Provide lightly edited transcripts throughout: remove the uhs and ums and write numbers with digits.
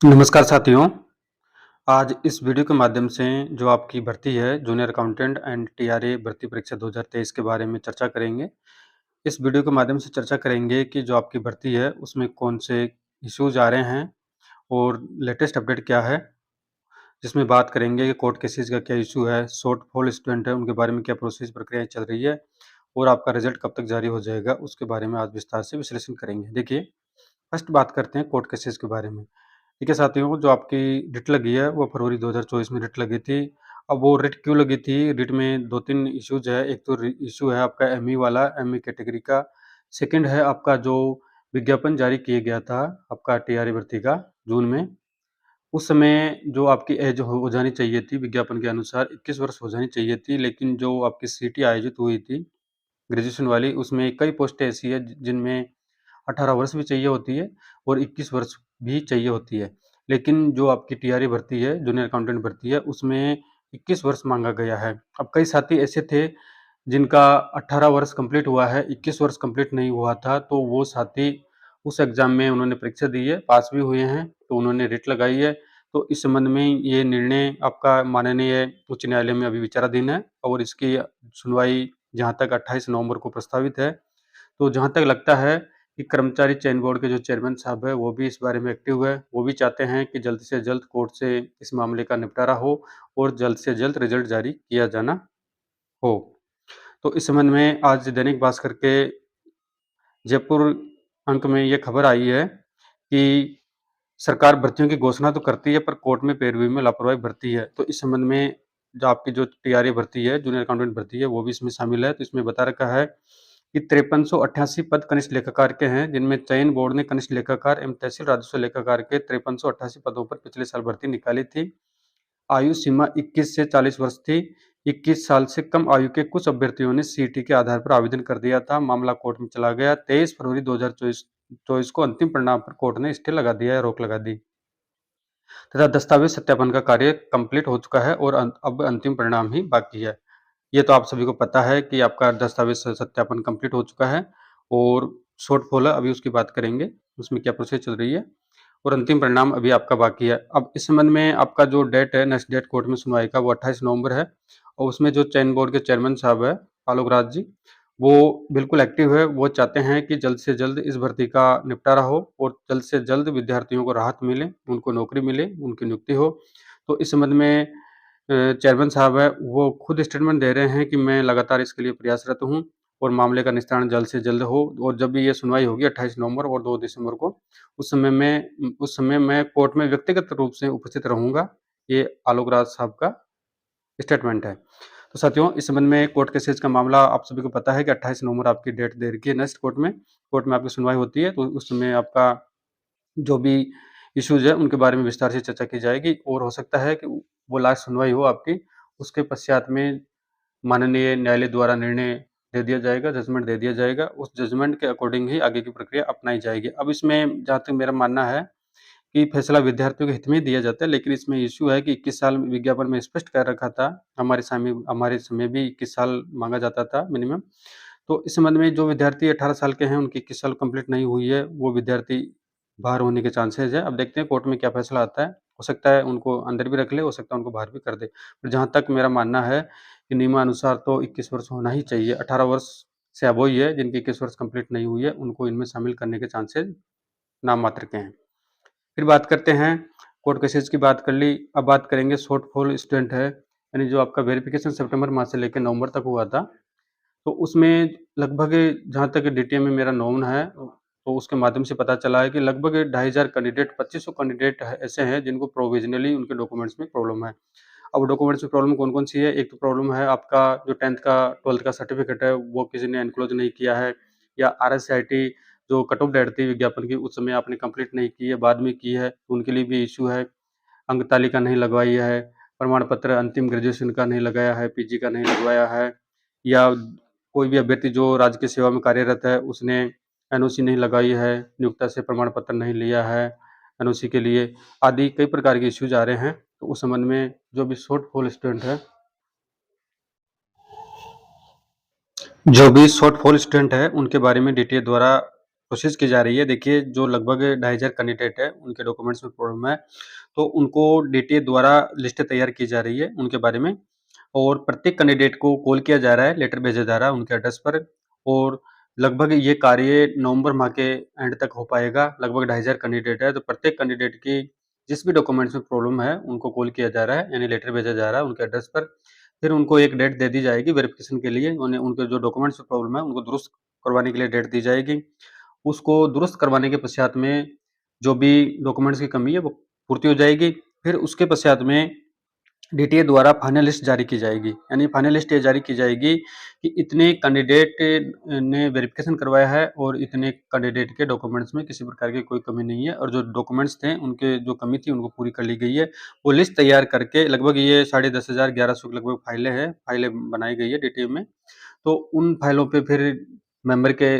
नमस्कार साथियों, आज इस वीडियो के माध्यम से जो आपकी भर्ती है जूनियर अकाउंटेंट एंड टीआरए भर्ती परीक्षा 2023 के बारे में चर्चा करेंगे। इस वीडियो के माध्यम से चर्चा करेंगे कि जो आपकी भर्ती है उसमें कौन से इश्यूज़ आ रहे हैं और लेटेस्ट अपडेट क्या है, जिसमें बात करेंगे कि कोर्ट केसेज़ का क्या इश्यू है, शॉर्टफॉल स्टूडेंट है उनके बारे में क्या प्रोसेस प्रक्रियाएँ चल रही है और आपका रिज़ल्ट कब तक जारी हो जाएगा, उसके बारे में आज विस्तार से विश्लेषण करेंगे। देखिए, फर्स्ट बात करते हैं कोर्ट केसेज़ के बारे में। ठीक है साथियों, जो आपकी रिट लगी है वो फरवरी 2024 में रिट लगी थी। अब वो रिट क्यों लगी थी? रिट में 2-3 इश्यूज़ है। एक तो इश्यू है आपका एमई वाला, एमई कैटेगरी का। सेकंड है आपका जो विज्ञापन जारी किया गया था आपका टीआरई भर्ती का जून में। उस समय जो आपकी एज हो जानी चाहिए थी विज्ञापन के अनुसार 21 वर्ष हो जानी चाहिए थी, लेकिन जो आपकी सीटी आयोजित हुई थी ग्रेजुएशन वाली, उसमें कई पोस्टें ऐसी है जिनमें 18 वर्ष भी चाहिए होती है और 21 वर्ष भी चाहिए होती है। लेकिन जो आपकी टीआरई भर्ती है, जूनियर अकाउंटेंट भर्ती है, उसमें 21 वर्ष माँगा गया है। अब कई साथी ऐसे थे जिनका 18 वर्ष कंप्लीट हुआ है, 21 वर्ष कंप्लीट नहीं हुआ था, तो वो साथी उस एग्ज़ाम में उन्होंने परीक्षा दी है, पास भी हुए हैं, तो उन्होंने रिट लगाई है। तो इस संबंध में ये निर्णय आपका माननीय उच्च न्यायालय में अभी विचाराधीन है और इसकी सुनवाई जहाँ तक 28 नवंबर को प्रस्तावित है। तो जहाँ तक लगता है कि कर्मचारी चयन बोर्ड के जो चेयरमैन साहब हैं, वो भी इस बारे में एक्टिव है। वो भी चाहते हैं कि जल्द से जल्द कोर्ट से इस मामले का निपटारा हो और जल्द से जल्द रिज़ल्ट जारी किया जाना हो। तो इस संबंध में आज दैनिक भास्कर के जयपुर अंक में ये खबर आई है कि सरकार भर्तियों की घोषणा तो करती है, पर कोर्ट में पैरवी में लापरवाही बरती है। तो इस संबंध में जो आपकी जो टीआरए भर्ती है, जूनियर अकाउंटेंट भर्ती है, वो भी इसमें शामिल है। तो इसमें बता रखा है कि 5388 पद कनिष्ठ लेखाकार के हैं, जिनमें चयन बोर्ड ने कनिष्ठ लेखाकार एवं तहसील राजस्व लेखाकार के 5388 पदों पर पिछले साल भर्ती निकाली थी। आयु सीमा 21 से 40 वर्ष थी। 21 साल से कम आयु के कुछ अभ्यर्थियों ने सीईटी के आधार पर आवेदन कर दिया था। मामला कोर्ट में चला गया। 23 फरवरी 2024 को अंतिम परिणाम पर कोर्ट ने स्टे लगा दिया है, रोक लगा दी तथा दस्तावेज सत्यापन का कार्य कंप्लीट हो चुका है और अब अंतिम परिणाम ही बाकी है। ये तो आप सभी को पता है कि आपका दस्तावेज सत्यापन कंप्लीट हो चुका है और शॉर्टफॉल है, अभी उसकी बात करेंगे, उसमें क्या प्रोसेस चल रही है और अंतिम परिणाम अभी आपका बाकी है। अब इस संबंध में आपका जो डेट है, नेक्स्ट डेट कोर्ट में सुनवाई का, वो 28 नवंबर है और उसमें जो चयन बोर्ड के चेयरमैन साहब हैं, आलोक राज जी, वो बिल्कुल एक्टिव है। वो चाहते हैं कि जल्द से जल्द इस भर्ती का निपटारा हो और जल्द से जल्द विद्यार्थियों को राहत मिले, उनको नौकरी मिले, उनकी नियुक्ति हो। तो इस संबंध में चेयरमैन साहब हैं, वो खुद स्टेटमेंट दे रहे हैं कि मैं लगातार इसके लिए प्रयासरत हूँ और मामले का निस्तारण जल्द से जल्द हो और जब भी ये सुनवाई होगी 28 नवंबर और 2 दिसंबर को, उस समय मैं कोर्ट में व्यक्तिगत रूप से उपस्थित रहूँगा। ये आलोक राज साहब का स्टेटमेंट है। तो साथियों, इस संबंध में कोर्ट केसेज़ का मामला आप सभी को पता है कि 28 नवंबर आपकी डेट दे रखी है नेक्स्ट कोर्ट में। कोर्ट में आपकी सुनवाई होती है, तो उस समय आपका जो भी इश्यूज़ है, उनके बारे में विस्तार से चर्चा की जाएगी और हो सकता है कि वो लास्ट सुनवाई हो आपकी, उसके पश्चात में माननीय न्यायालय द्वारा निर्णय दे दिया जाएगा, जजमेंट दे दिया जाएगा। उस जजमेंट के अकॉर्डिंग ही आगे की प्रक्रिया अपनाई जाएगी। अब इसमें जहाँ तक मेरा मानना है कि फैसला विद्यार्थियों के हित में ही दिया जाता है, लेकिन इसमें इश्यू है कि 21 साल विज्ञापन में स्पष्ट कह रखा था, हमारे समय भी 21 साल माँगा जाता था मिनिमम। तो इस संबंध में जो विद्यार्थी 18 साल के हैं, उनकी 21 साल कंप्लीट नहीं हुई है, वो विद्यार्थी बाहर होने के चांसेज़ है। अब देखते हैं कोर्ट में क्या फैसला आता है। हो सकता है उनको अंदर भी रख ले, हो सकता है उनको बाहर भी कर दे। पर जहाँ तक मेरा मानना है कि नियमानुसार तो 21 वर्ष होना ही चाहिए। 18 वर्ष से अबव ही है, जिनकी 21 वर्ष कंप्लीट नहीं हुई है, उनको इनमें शामिल करने के चांसेज़ नाम मात्र के हैं। फिर बात करते हैं, कोर्ट केसेज़ की बात कर ली, अब बात करेंगे शॉर्टफॉल स्टूडेंट है, यानी जो आपका वेरिफ़िकेशन सितंबर माह से लेके नवंबर तक हुआ था। तो उसमें लगभग, जहाँ तक डीटीए में मेरा नोन है, तो उसके माध्यम से पता चला है कि लगभग 2500 कैंडिडेट, 2500 कैंडिडेट ऐसे हैं जिनको प्रोविज़नली उनके डॉक्यूमेंट्स में प्रॉब्लम है। अब डॉक्यूमेंट्स में प्रॉब्लम कौन-कौन सी है? एक तो प्रॉब्लम है आपका जो 10th का 12th का सर्टिफ़िकेट है, वो किसी ने एनक्लोज़ नहीं किया है, या आरएससीआईटी जो कट ऑफ डेट थी विज्ञापन की, उस समय आपने कंप्लीट नहीं की है, बाद में की है, तो उनके लिए भी इश्यू है। अंक तालिका नहीं लगवाई है, प्रमाण पत्र अंतिम ग्रेजुएशन का नहीं लगाया है, पीजी का नहीं लगवाया है, या कोई भी अभ्यर्थी जो राजकीय सेवा में कार्यरत है, उसने एनओसी नहीं लगाई है, नियोक्ता से प्रमाण पत्र नहीं लिया है एनओसी के लिए, आदि कई प्रकार के इश्यूज आ रहे हैं। तो उस संबंध में जो भी शॉर्टफॉल स्टूडेंट है, उनके बारे में डीटीए द्वारा कोशिश की जा रही है। देखिए, जो लगभग 2500 कैंडिडेट है, उनके डॉक्यूमेंट्स में प्रॉब्लम है, तो उनको डीटीए द्वारा लिस्ट तैयार की जा रही है उनके बारे में, और प्रत्येक कैंडिडेट को कॉल किया जा रहा है, लेटर भेजा जा रहा है उनके एड्रेस पर, और लगभग ये कार्य नवंबर माह के एंड तक हो पाएगा। लगभग 2500 कैंडिडेट है, तो प्रत्येक कैंडिडेट की जिस भी डॉक्यूमेंट्स में प्रॉब्लम है, उनको कॉल किया जा रहा है, यानी लेटर भेजा जा रहा है उनके एड्रेस पर। फिर उनको एक डेट दे दी जाएगी वेरिफिकेशन के लिए, उन्हें उनके जो डॉक्यूमेंट्स में प्रॉब्लम है, उनको दुरुस्त करवाने के लिए डेट दी जाएगी। उसको दुरुस्त करवाने के पश्चात में जो भी डॉक्यूमेंट्स की कमी है, वो पूर्ति हो जाएगी। फिर उसके पश्चात में डीटीए द्वारा फाइनल लिस्ट जारी की जाएगी, यानी फाइनल लिस्ट ये जारी की जाएगी कि इतने कैंडिडेट ने वेरिफिकेशन करवाया है और इतने कैंडिडेट के डॉक्यूमेंट्स में किसी प्रकार की कोई कमी नहीं है, और जो डॉक्यूमेंट्स थे उनके जो कमी थी उनको पूरी कर ली गई है। वो लिस्ट तैयार करके लगभग ये 10,500 1100 के लगभग फाइलें बनाई गई है डीटीए में। तो उन फाइलों पे फिर मेंबर के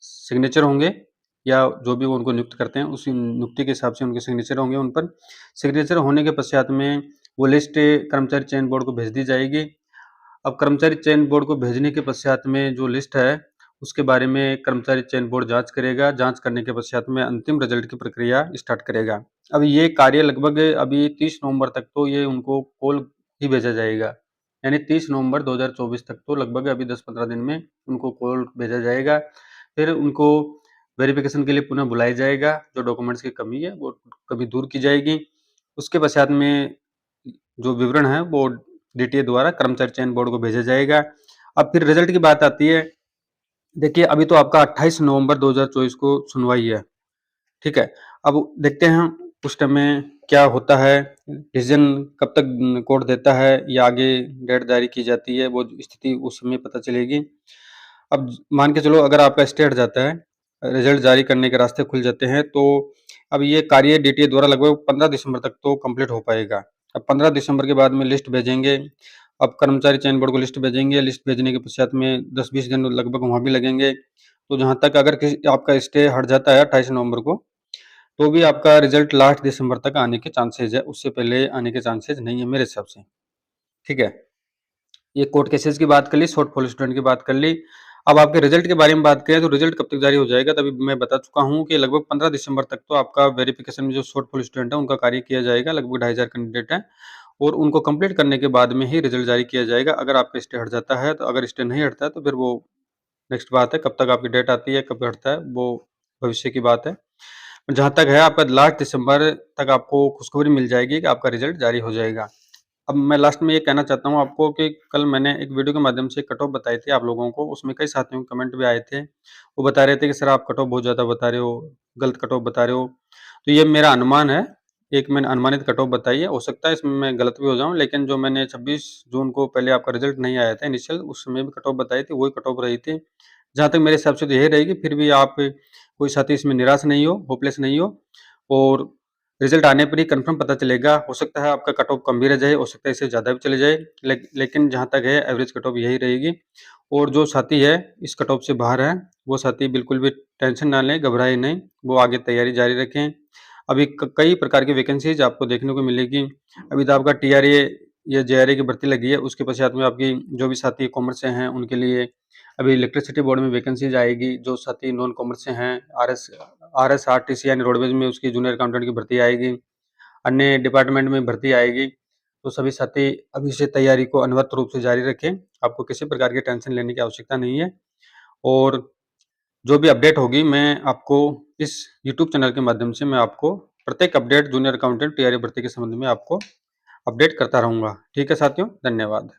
सिग्नेचर होंगे, या जो भी वो उनको नियुक्त करते हैं उसी नियुक्ति के हिसाब से उनके सिग्नेचर होंगे उन पर। सिग्नेचर होने के पश्चात में वो लिस्ट कर्मचारी चयन बोर्ड को भेज दी जाएगी। अब कर्मचारी चयन बोर्ड को भेजने के पश्चात में जो लिस्ट है, उसके बारे में कर्मचारी चयन बोर्ड जाँच करेगा। जाँच करने के पश्चात में अंतिम रिजल्ट की प्रक्रिया स्टार्ट करेगा। अब ये कार्य लगभग अभी 30 नवंबर तक तो ये उनको कॉल ही भेजा जाएगा। यानी 30 नवंबर 2024 तक तो लगभग अभी 10-15 दिन में उनको कॉल भेजा जाएगा। फिर उनको वेरिफिकेशन के लिए पुनः बुलाया जाएगा। जो डॉक्यूमेंट्स की कमी है, वो कमी दूर की जाएगी। उसके पश्चात में जो विवरण है, वो डीटीए द्वारा कर्मचारी चयन बोर्ड को भेजा जाएगा। अब फिर रिजल्ट की बात आती है। देखिए, अभी तो आपका 28 नवंबर 2024 को सुनवाई है, ठीक है? अब देखते हैं उस टाइम में क्या होता है, डिसीज़न कब तक कोर्ट देता है या आगे डेट जारी की जाती है, वो स्थिति उस समय पता चलेगी। अब मान के चलो, अगर आपका स्टे हट जाता है, रिजल्ट जारी करने के रास्ते खुल जाते हैं, तो अब ये कार्य डीटीए द्वारा लगभग 15 दिसंबर तक तो कंप्लीट हो पाएगा। अब 15 दिसंबर के बाद में लिस्ट भेजेंगे। अब कर्मचारी चयन बोर्ड को लिस्ट भेजेंगे, लिस्ट भेजने के पश्चात में 10-20 दिन लगभग वहाँ भी लगेंगे। तो जहाँ तक अगर किसी आपका स्टे हट जाता है 28 नवंबर को, तो भी आपका रिजल्ट लास्ट दिसंबर तक आने के चांसेज़ है, उससे पहले आने के चांसेज़ नहीं है मेरे हिसाब से, ठीक है? ये कोर्ट केसेस की बात कर ली, शॉर्टफॉल स्टूडेंट की बात कर ली। अब आपके रिजल्ट के बारे में बात करें, तो रिजल्ट कब तक जारी हो जाएगा, तभी मैं बता चुका हूँ कि लगभग 15 दिसंबर तक तो आपका वेरिफिकेशन में जो शॉर्टफॉल स्टूडेंट है, उनका कार्य किया जाएगा। लगभग 2500 कैंडिडेट हैं, और उनको कंप्लीट करने के बाद में ही रिजल्ट जारी किया जाएगा। अगर आपका स्टे हट जाता है, तो अगर स्टे नहीं हटता है, तो फिर वो नेक्स्ट बात है, कब तक आपकी डेट आती है, कब हटता है, वो भविष्य की बात है। जहाँ तक है, आपका लास्ट दिसंबर तक आपको खुशखबरी मिल जाएगी कि आपका रिजल्ट जारी हो जाएगा। अब मैं लास्ट में ये कहना चाहता हूँ आपको कि कल मैंने एक वीडियो के माध्यम से कट ऑफ बताई थी आप लोगों को, उसमें कई साथियों के कमेंट भी आए थे। वो बता रहे थे कि सर, आप कट ऑफ बहुत ज़्यादा बता रहे हो, गलत कट ऑफ बता रहे हो। तो ये मेरा अनुमान है, एक मैंने अनुमानित कट ऑफ बताई है। हो सकता है इसमें मैं गलत भी हो जाऊँ, लेकिन जो मैंने 26 जून को पहले आपका रिजल्ट नहीं आया था इनिशियल, उस समय भी कट ऑफ बताई थी, वही कट ऑफ रही थी। जहाँ तक मेरे हिसाब से तो यही रहेगी। फिर भी आप कोई साथी इसमें निराश नहीं हो, होपलेस नहीं हो, और रिजल्ट आने पर ही कंफर्म पता चलेगा। हो सकता है आपका कट ऑफ कम भी रह जाए, हो सकता है इससे ज़्यादा भी चले जाए, लेकिन जहाँ तक है एवरेज कट ऑफ यही रहेगी। और जो साथी है इस कट ऑफ से बाहर है, वो साथी बिल्कुल भी टेंशन ना लें, घबराएँ नहीं, वो आगे तैयारी जारी रखें। अभी कई प्रकार की वैकेंसीज आपको देखने को मिलेगी। अभी तो आपका टीआरए या जेआरए की भर्ती लगी है, उसके पश्चात में आपकी जो भी साथी कॉमर्स से हैं, उनके लिए अभी इलेक्ट्रिसिटी बोर्ड में वैकेंसीज आएगी। जो साथी नॉन कॉमर्स से हैं, आरएसआरटीसी यानी रोडवेज में उसकी जूनियर अकाउंटेंट की भर्ती आएगी, अन्य डिपार्टमेंट में भर्ती आएगी। तो सभी साथी अभी से तैयारी को अनवरत रूप से जारी रखें। आपको किसी प्रकार की टेंशन लेने की आवश्यकता नहीं है, और जो भी अपडेट होगी, मैं आपको इस यूट्यूब चैनल के माध्यम से मैं आपको प्रत्येक अपडेट जूनियर अकाउंटेंट टीआरए भर्ती के संबंध में आपको अपडेट करता रहूँगा। ठीक है साथियों, धन्यवाद।